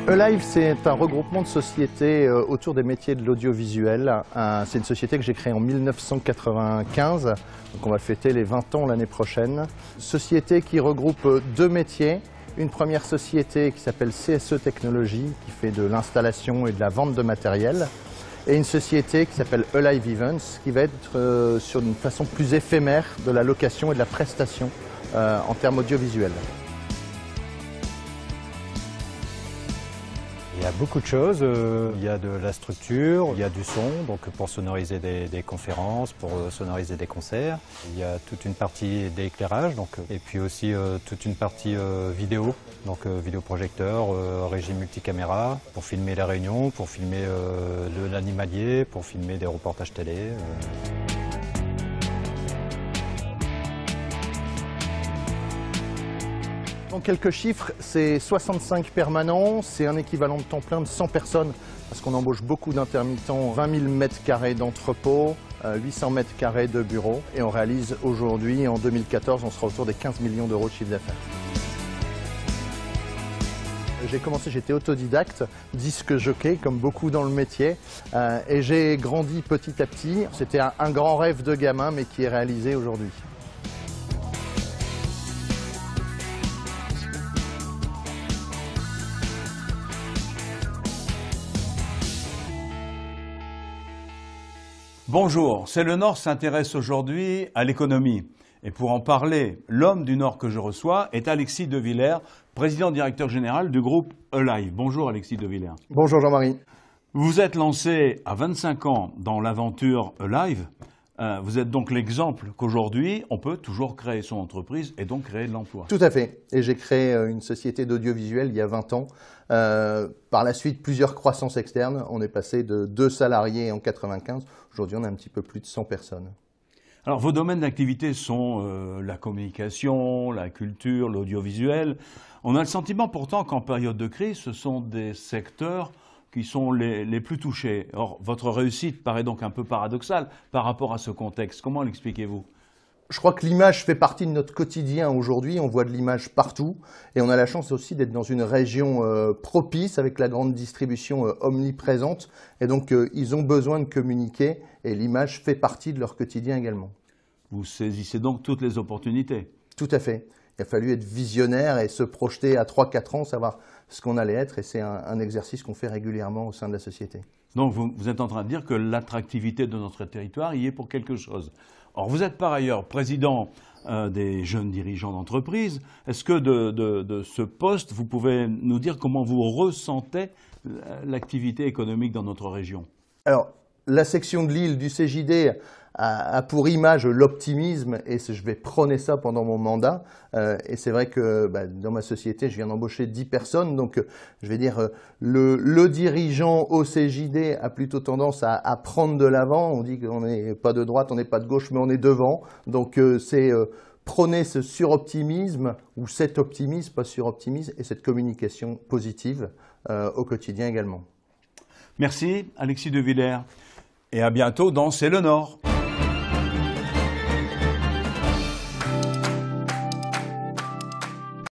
Elive, c'est un regroupement de sociétés autour des métiers de l'audiovisuel. C'est une société que j'ai créée en 1995, donc on va fêter les 20 ans l'année prochaine. Société qui regroupe deux métiers. Une première société qui s'appelle CSE Technologies, qui fait de l'installation et de la vente de matériel. Et une société qui s'appelle Elive Events, qui va être sur une façon plus éphémère de la location et de la prestation en termes audiovisuels. Il y a beaucoup de choses, il y a de la structure, il y a du son, donc pour sonoriser des conférences, pour sonoriser des concerts. Il y a toute une partie d'éclairage, et puis aussi toute une partie vidéo, donc vidéoprojecteur, régie multicaméra, pour filmer les réunions, pour filmer de l'animalier, pour filmer des reportages télé. En quelques chiffres, c'est 65 permanents, c'est un équivalent de temps plein de 100 personnes, parce qu'on embauche beaucoup d'intermittents, 20 000 m² d'entrepôts, 800 m² de bureaux, et on réalise aujourd'hui, en 2014, on sera autour des 15 millions d'euros de chiffre d'affaires. J'ai commencé, j'étais autodidacte, disque jockey, comme beaucoup dans le métier, et j'ai grandi petit à petit. C'était un grand rêve de gamin, mais qui est réalisé aujourd'hui. Bonjour, C'est le Nord s'intéresse aujourd'hui à l'économie. Et pour en parler, l'homme du Nord que je reçois est Alexis De Villers, président-directeur général du groupe Elive. Bonjour Alexis De Villers. Bonjour Jean-Marie. Vous êtes lancé à 25 ans dans l'aventure Elive. Vous êtes donc l'exemple qu'aujourd'hui, on peut toujours créer son entreprise et donc créer de l'emploi. Tout à fait. Et j'ai créé une société d'audiovisuel il y a 20 ans. Par la suite, plusieurs croissances externes. On est passé de 2 salariés en 95. Aujourd'hui, on a un petit peu plus de 100 personnes. Alors, vos domaines d'activité sont la communication, la culture, l'audiovisuel. On a le sentiment pourtant qu'en période de crise, ce sont des secteurs qui sont les plus touchés. Or, votre réussite paraît donc un peu paradoxale par rapport à ce contexte. Comment l'expliquez-vous ? Je crois que l'image fait partie de notre quotidien aujourd'hui. On voit de l'image partout. Et on a la chance aussi d'être dans une région propice avec la grande distribution omniprésente. Et donc, ils ont besoin de communiquer. Et l'image fait partie de leur quotidien également. Vous saisissez donc toutes les opportunités. Tout à fait. Il a fallu être visionnaire et se projeter à 3-4 ans, savoir ce qu'on allait être. Et c'est un exercice qu'on fait régulièrement au sein de la société. Donc vous êtes en train de dire que l'attractivité de notre territoire y est pour quelque chose. Or, vous êtes par ailleurs président des jeunes dirigeants d'entreprise. Est-ce que de ce poste, vous pouvez nous dire comment vous ressentez l'activité économique dans notre région ? Alors, la section de Lille du CJD a pour image l'optimisme et je vais prôner ça pendant mon mandat. Et c'est vrai que dans ma société, je viens d'embaucher 10 personnes. Donc, je vais dire, le dirigeant au CJD a plutôt tendance à prendre de l'avant. On dit qu'on n'est pas de droite, on n'est pas de gauche, mais on est devant. Donc, c'est prôner ce suroptimisme ou cet optimisme, pas suroptimisme, et cette communication positive au quotidien également. Merci Alexis De Villers et à bientôt dans C'est le Nord.